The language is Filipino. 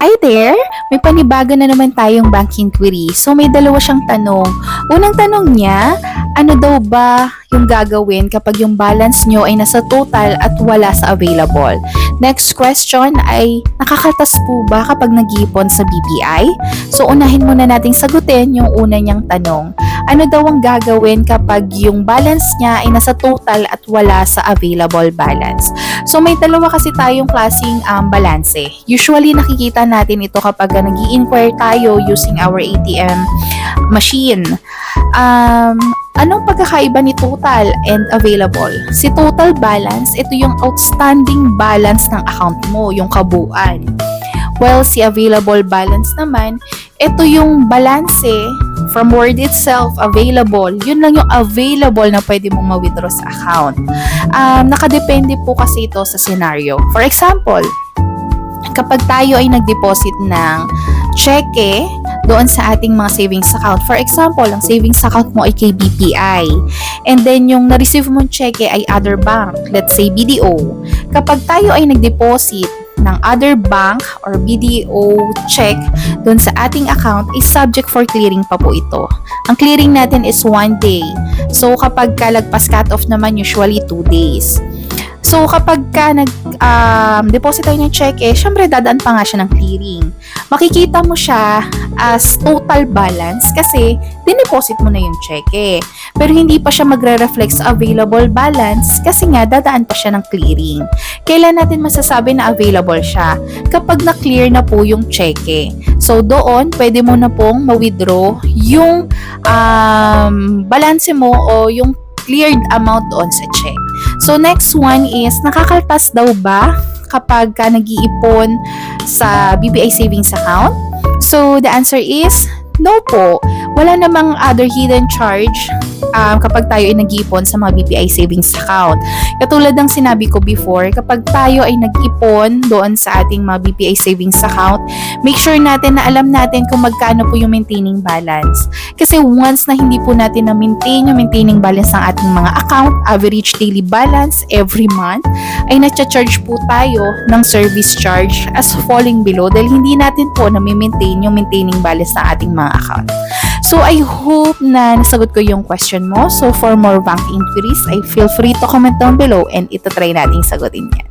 Hi there! May panibago na naman tayong bank inquiry. So may dalawa siyang tanong. Unang tanong niya, ano daw ba yung gagawin kapag yung balance nyo ay nasa total at wala sa available? Next question ay, nakakatas po ba kapag nag-iipon sa BPI? So unahin muna nating sagutin yung una niyang tanong. Ano daw ang gagawin kapag yung balance niya ay nasa total at wala sa available balance? So may dalawa kasi tayong klaseng balanse. Usually nakikita natin ito kapag nag-i-inquire tayo using our ATM machine. Anong pagkakaiba ni total and available? Si total balance, ito yung outstanding balance ng account mo, yung kabuuan. While si available balance naman, ito yung balanse from word itself, available. Yun lang yung available na pwede mong ma-withdraw sa account. Nakadepende po kasi ito sa scenario. For example, kapag tayo ay nag-deposit ng cheque doon sa ating mga savings account. For example, ang savings account mo ay kay BPI. And then, yung na-receive mong cheque ay other bank, let's say BDO. Kapag tayo ay nag-deposit ng other bank or BDO check doon sa ating account is subject for clearing pa po ito. Ang clearing natin is 1 day. So, kapag kalagpas cut-off naman, usually 2 days. So, kapag ka nag-deposit tayo ng check, syempre dadaan pa nga siya ng clearing. Makikita mo siya as total balance kasi dineposit mo na yung check. Pero hindi pa siya magre-reflect sa available balance kasi nga dadaan pa siya ng clearing. Kailan natin masasabi na available siya? Kapag na-clear na po yung check. So, doon, pwede mo na pong ma-withdraw yung balance mo o yung cleared amount doon sa check. So, next one is, nakakaltas daw ba kapag ka nag-iipon sa BPI savings account? So, the answer is, no po. Wala namang other hidden charge kapag tayo ay nag-iipon sa mga BPI savings account. Katulad ng sinabi ko before, kapag tayo ay nag-ipon doon sa ating mga BPI savings account, make sure natin na alam natin kung magkano po yung maintaining balance. Kasi once na hindi po natin na-maintain yung maintaining balance ng ating mga account, average daily balance every month, ay na-charge po tayo ng service charge as falling below dahil hindi natin po na-maintain yung maintaining balance ng ating mga account. So, I hope na nasagot ko yung question mo. So, for more bank inquiries, I feel free to comment down below and itatry natin sagutin yan.